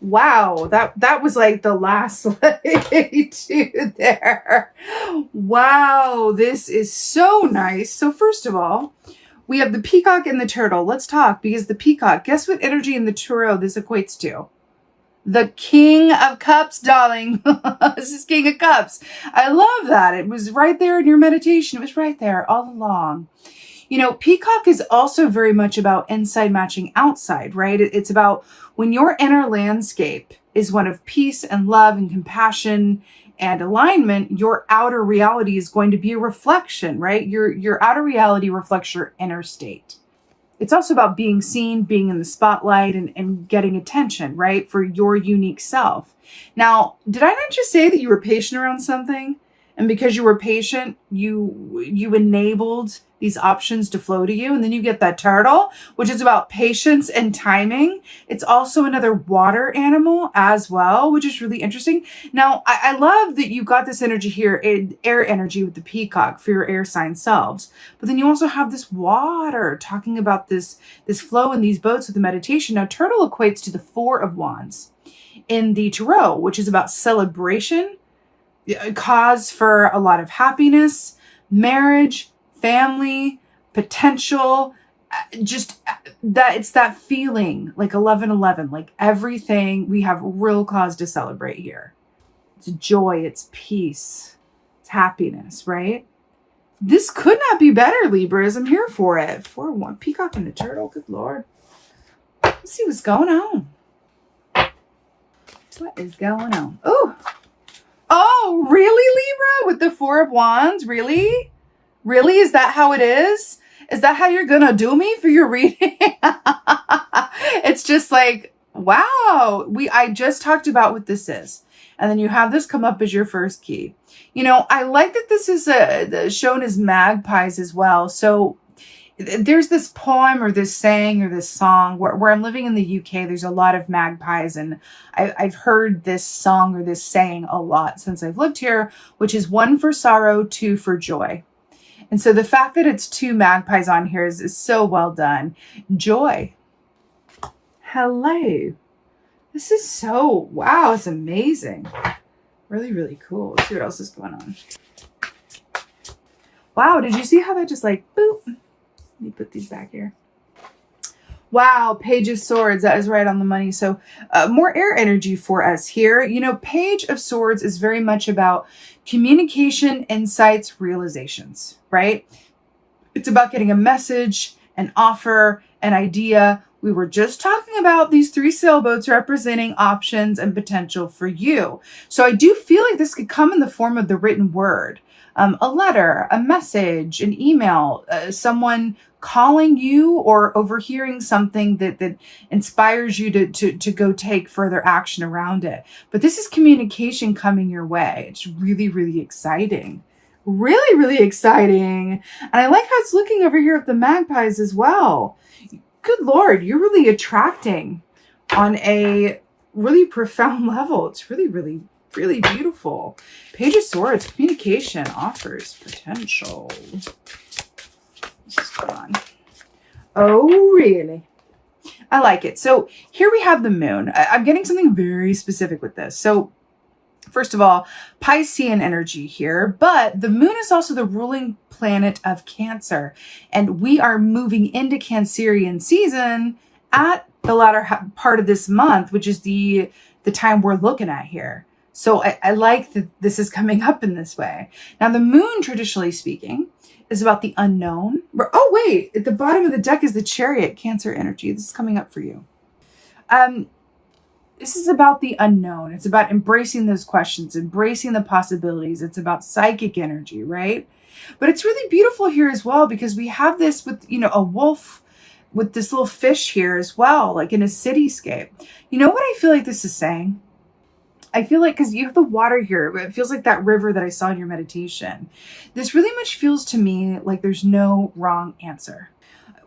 Wow, that was like the last lady to there. Wow, this is so nice. So first of all, we have the peacock and the turtle. Let's talk, because the peacock, guess what energy in the tarot this equates to? The King of Cups, darling. This is King of Cups. I love that. It was right there in your meditation. It was right there all along. You know, peacock is also very much about inside matching outside, right? It's about when your inner landscape is one of peace and love and compassion and alignment, your outer reality is going to be a reflection, right? Your outer reality reflects your inner state. It's also about being seen, being in the spotlight, and getting attention, right? For your unique self. Now, did I not just say that you were patient around something? And because you were patient, you enabled these options to flow to you. And then you get that turtle, which is about patience and timing. It's also another water animal as well, which is really interesting. Now, I love that you got this energy here, air energy with the peacock for your air sign selves. But then you also have this water talking about this flow in these boats with the meditation. Now, turtle equates to the Four of Wands in the tarot, which is about celebration, cause for a lot of happiness, marriage, family, potential, just that it's that feeling like 11:11, like everything, we have real cause to celebrate here. It's joy, it's peace, it's happiness, right? This could not be better, Libras. I'm here for it. 4-1, peacock and the turtle, good Lord. Let's see what's going on. What is going on? Oh, really, Libra? With the Four of Wands? Really? Really? Is that how it is? Is that how you're gonna do me for your reading? It's just like, wow. I just talked about what this is. And then you have this come up as your first key. You know, I like that this is shown as magpies as well. So there's this poem or this saying or this song where I'm living in the UK. There's a lot of magpies, and I've heard this song or this saying a lot since I've lived here, which is 1 for sorrow, 2 for joy. And so the fact that it's 2 magpies on here is so well done. Joy. Hello. This is so, wow, it's amazing. Really, really cool. Let's see what else is going on. Wow, did you see how that just like, boop? Let me put these back here. Wow, Page of Swords. That is right on the money. So more air energy for us here. You know, Page of Swords is very much about communication, insights, realizations, right? It's about getting a message, an offer, an idea. We were just talking about these 3 sailboats representing options and potential for you. So I do feel like this could come in the form of the written word. A letter, a message, an email, someone calling you or overhearing something that inspires you to go take further action around it. But this is communication coming your way. It's really, really exciting. Really, really exciting. And I like how it's looking over here at the magpies as well. Good Lord, you're really attracting on a really profound level. It's really, really, really beautiful. Page of Swords, communication, offers, potential. What's this going on? Oh, really? I like it. So here we have the moon. I'm getting something very specific with this. So first of all, Piscean energy here, but the moon is also the ruling planet of Cancer. And we are moving into Cancerian season at the latter part of this month, which is the time we're looking at here. So I like that this is coming up in this way. Now, the moon, traditionally speaking, is about the unknown. Oh, wait, at the bottom of the deck is the Chariot, Cancer energy. This is coming up for you. This is about the unknown. It's about embracing those questions, embracing the possibilities. It's about psychic energy, right? But it's really beautiful here as well, because we have this with, you know, a wolf with this little fish here as well, like in a cityscape. You know what I feel like this is saying? I feel like, because you have the water here, it feels like that river that I saw in your meditation. This really much feels to me like there's no wrong answer.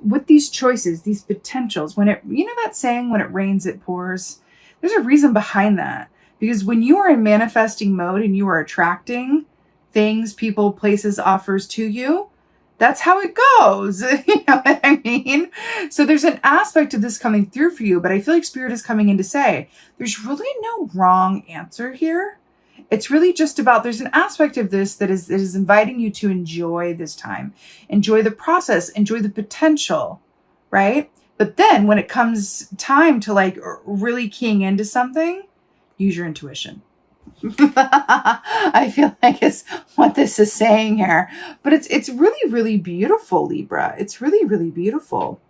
With these choices, these potentials, when it, you know that saying, when it rains, it pours? There's a reason behind that. Because when you are in manifesting mode and you are attracting things, people, places, offers to you, that's how it goes. You know what I mean? So there's an aspect of this coming through for you, but I feel like Spirit is coming in to say there's really no wrong answer here. It's really just about, there's an aspect of this that is inviting you to enjoy this time, enjoy the process, enjoy the potential, right? But then when it comes time to like really keying into something, use your intuition. I feel like it's what this is saying here, but it's really, really beautiful, Libra. It's really, really beautiful.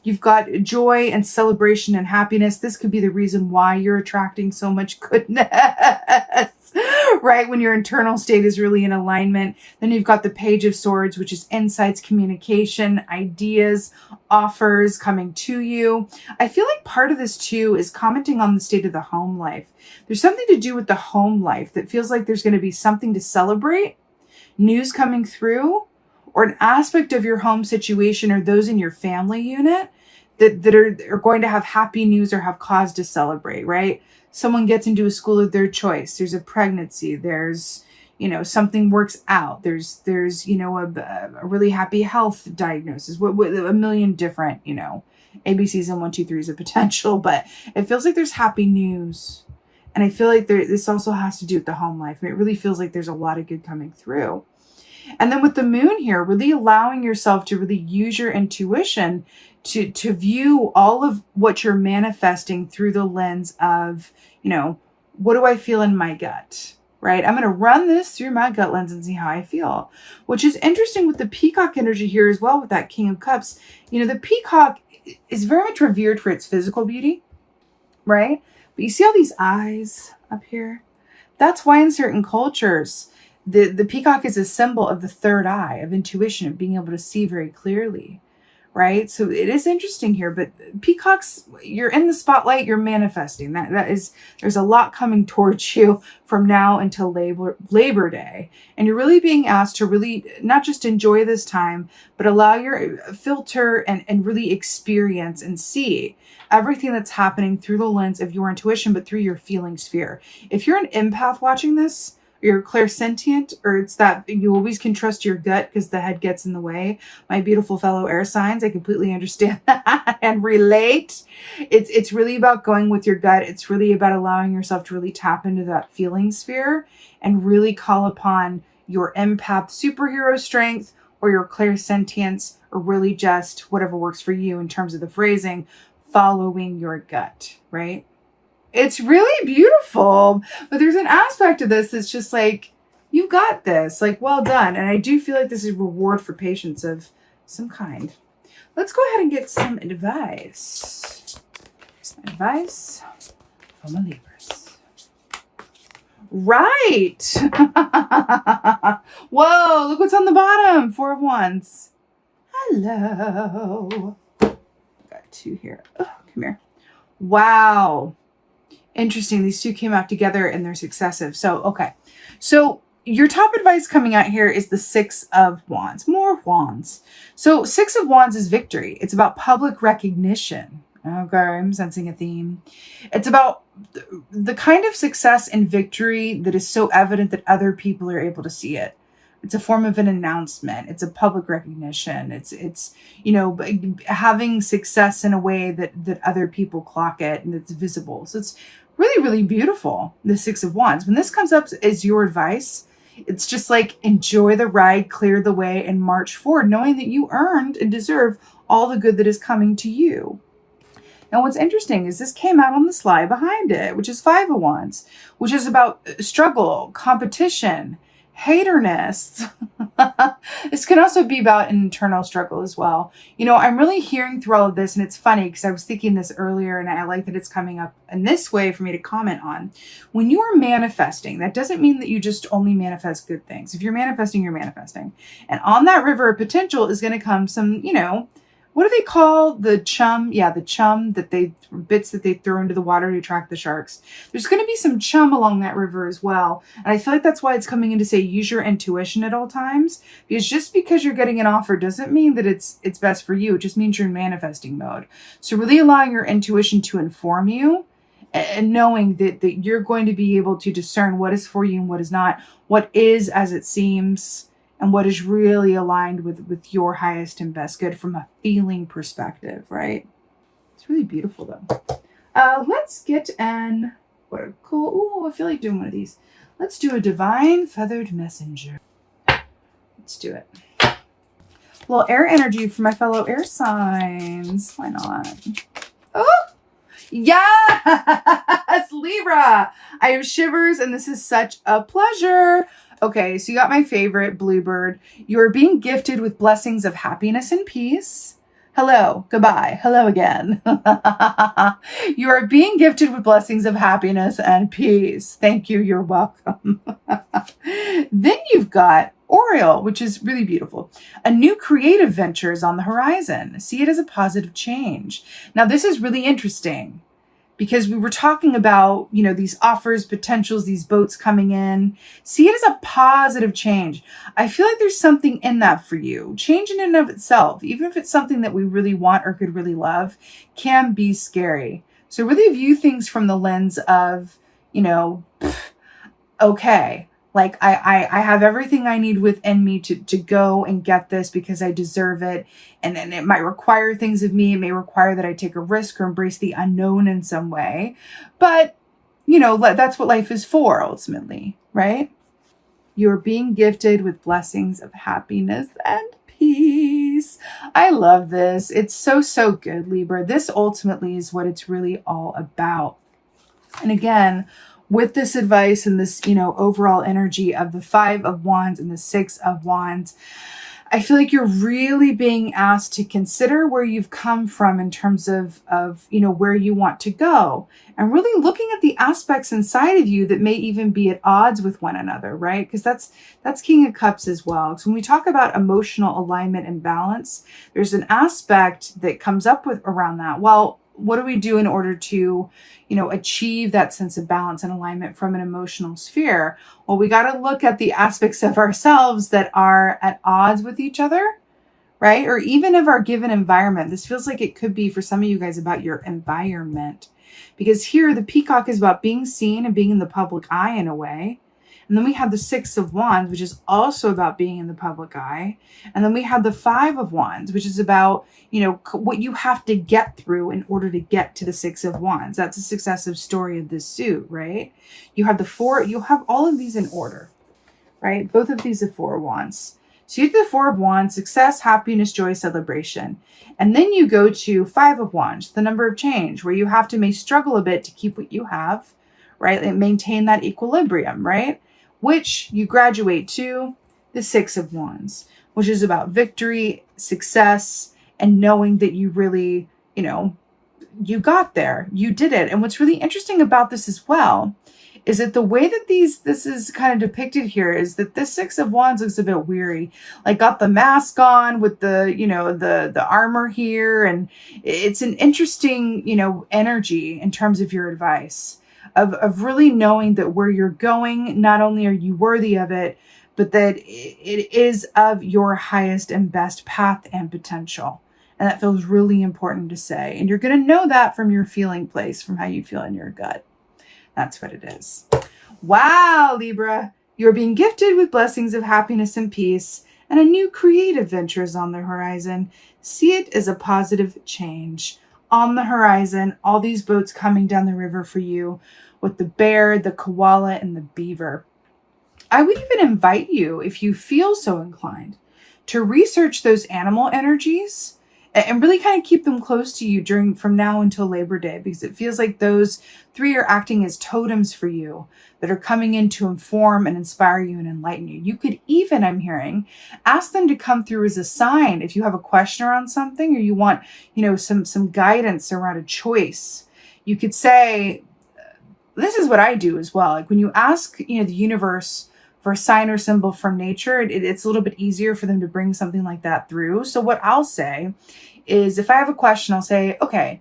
You've got joy and celebration and happiness. This could be the reason why you're attracting so much goodness, right? When your internal state is really in alignment. Then you've got the Page of Swords, which is insights, communication, ideas, offers coming to you. I feel like part of this too is commenting on the state of the home life. There's something to do with the home life that feels like there's going to be something to celebrate, news coming through, or an aspect of your home situation or those in your family unit that are going to have happy news or have cause to celebrate, right? Someone gets into a school of their choice. There's a pregnancy. There's, you know, something works out. There's you know, a really happy health diagnosis with a million different, you know, ABCs and 1, 2, 3s of potential. But it feels like there's happy news. And I feel like this also has to do with the home life. It really feels like there's a lot of good coming through. And then with the moon here, really allowing yourself to really use your intuition to view all of what you're manifesting through the lens of, you know, what do I feel in my gut, right? I'm going to run this through my gut lens and see how I feel, which is interesting with the peacock energy here as well with that King of Cups. You know, the peacock is very much revered for its physical beauty, right? But you see all these eyes up here? That's why in certain cultures, the peacock is a symbol of the third eye, of intuition, of being able to see very clearly, right? So it is interesting here, but peacocks, you're in the spotlight, you're manifesting. There's a lot coming towards you from now until Labor Day. And you're really being asked to really not just enjoy this time, but allow your filter and really experience and see everything that's happening through the lens of your intuition, but through your feeling sphere. If you're an empath watching this, you're clairsentient, or it's that you always can trust your gut because the head gets in the way. My beautiful fellow air signs, I completely understand that and relate. It's really about going with your gut. It's really about allowing yourself to really tap into that feeling sphere and really call upon your empath superhero strength or your clairsentience, or really just whatever works for you in terms of the phrasing, following your gut, right? It's really beautiful, but there's an aspect of this that's just like, you got this, like, well done. And I do feel like this is a reward for patience of some kind. Let's go ahead and get some advice. Advice from a Libras. Right. Whoa, look what's on the bottom. 4 of Wands. Hello. Got 2 here. Oh, come here. Wow. Interesting. These 2 came out together and they're successive. So, okay. So your top advice coming out here is the 6 of Wands. More Wands. So 6 of Wands is victory. It's about public recognition. Okay, I'm sensing a theme. It's about the kind of success and victory that is so evident that other people are able to see it. It's a form of an announcement. It's a public recognition. It's you know, having success in a way that other people clock it and it's visible. So it's really, really beautiful, the 6 of Wands. When this comes up as your advice, it's just like, enjoy the ride, clear the way, and march forward, knowing that you earned and deserve all the good that is coming to you. Now, what's interesting is this came out on the slide behind it, which is 5 of Wands, which is about struggle, competition, haterness. This can also be about an internal struggle as well. You know, I'm really hearing through all of this, and it's funny because I was thinking this earlier, and I like that it's coming up in this way for me to comment on. When you are manifesting, that doesn't mean that you just only manifest good things. If you're manifesting, you're manifesting. And on that river of potential is going to come some, you know, what do they call the chum? Yeah, the chum bits that they throw into the water to attract the sharks. There's going to be some chum along that river as well. And I feel like that's why it's coming in to say use your intuition at all times. Because just because you're getting an offer doesn't mean that it's best for you. It just means you're in manifesting mode. So really allowing your intuition to inform you and knowing that you're going to be able to discern what is for you and what is not, what is as it seems, and what is really aligned with your highest and best good from a feeling perspective, right? It's really beautiful though. Let's get an, what a cool, ooh, I feel like doing one of these. Let's do a divine feathered messenger. Let's do it. A little air energy for my fellow air signs. Why not? Oh, yes, Libra. I have shivers and this is such a pleasure. Okay, so you got my favorite bluebird. You are being gifted with blessings of happiness and peace. Hello, goodbye, hello again. You are being gifted with blessings of happiness and peace. Thank you, you're welcome. Then you've got Oriole, which is really beautiful. A new creative venture is on the horizon. See it as a positive change. Now, this is really interesting because we were talking about, you know, these offers, potentials, these boats coming in. See it as a positive change. I feel like there's something in that for you. Change in and of itself, even if it's something that we really want or could really love, can be scary. So really view things from the lens of, you know, okay, like I have everything I need within me to go and get this because I deserve it. And it might require things of me. It may require that I take a risk or embrace the unknown in some way. But, you know, that's what life is for ultimately, right? You're being gifted with blessings of happiness and peace. I love this. It's so, so good, Libra. This ultimately is what it's really all about. And again, with this advice and this, you know, overall energy of the 5 of Wands and the 6 of Wands, I feel like you're really being asked to consider where you've come from in terms of, you know, where you want to go, and really looking at the aspects inside of you that may even be at odds with one another, right? Because that's King of Cups as well. So when we talk about emotional alignment and balance, there's an aspect that comes up with around that. Well, what do we do in order to, you know, achieve that sense of balance and alignment from an emotional sphere? Well, we got to look at the aspects of ourselves that are at odds with each other, right? Or even of our given environment. This feels like it could be for some of you guys about your environment, because here the peacock is about being seen and being in the public eye in a way. And then we have the 6 of Wands, which is also about being in the public eye. And then we have the 5 of Wands, which is about, you know, what you have to get through in order to get to the 6 of Wands. That's a successive story of this suit, right? You have the 4, you have all of these in order, right? Both of these are 4 of Wands. So you have the 4 of Wands, success, happiness, joy, celebration. And then you go to 5 of Wands, the number of change, where you have to may struggle a bit to keep what you have, right? And maintain that equilibrium, right? Which you graduate to the 6 of Wands, which is about victory, success, and knowing that you really, you know, you got there, you did it. And what's really interesting about this as well is that the way that this is kind of depicted here is that this 6 of Wands looks a bit weary, like got the mask on with the, you know, the armor here. And it's an interesting, you know, energy in terms of your advice. Of really knowing that where you're going, not only are you worthy of it, but that it is of your highest and best path and potential. And that feels really important to say. And you're going to know that from your feeling place, from how you feel in your gut. That's what it is. Wow, Libra, you're being gifted with blessings of happiness and peace, and a new creative venture is on the horizon. See it as a positive change. On the horizon, all these boats coming down the river for you with the bear, the koala, and the beaver. I would even invite you, if you feel so inclined, to research those animal energies and really kind of keep them close to you from now until Labor Day, because it feels like those 3 are acting as totems for you that are coming in to inform and inspire you and enlighten you. You could even, I'm hearing, ask them to come through as a sign if you have a question around something or you want, you know, some guidance around a choice. You could say, this is what I do as well. Like when you ask, you know, the universe for a sign or symbol from nature, it's a little bit easier for them to bring something like that through. So what I'll say is, if I have a question, I'll say, okay,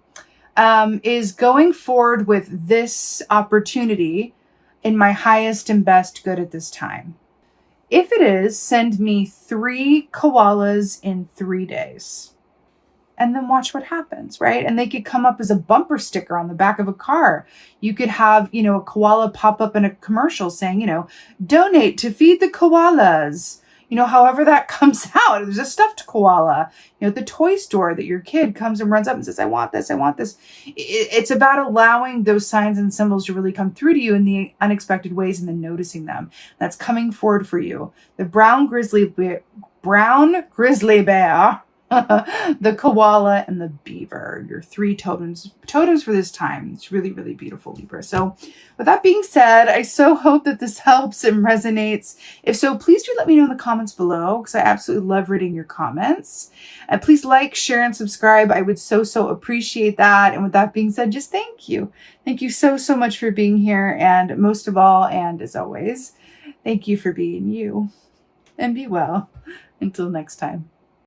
is going forward with this opportunity in my highest and best good at this time? If it is, send me 3 koalas in 3 days. And then watch what happens, right? And they could come up as a bumper sticker on the back of a car. You could have, you know, a koala pop up in a commercial saying, you know, donate to feed the koalas. you know, however that comes out. There's a stuffed koala, you know, at the toy store that your kid comes and runs up and says, I want this, I want this. It's about allowing those signs and symbols to really come through to you in the unexpected ways and then noticing them. That's coming forward for you. The brown grizzly bear, the koala, and the beaver, your 3 totems for this time. It's really, really beautiful, Libra. So with that being said, I so hope that this helps and resonates. If so, please do let me know in the comments below, because I absolutely love reading your comments. And please like, share, and subscribe. I would so appreciate that. And with that being said, just thank you. Thank you so much for being here. And most of all, and as always, thank you for being you. And be well. Until next time.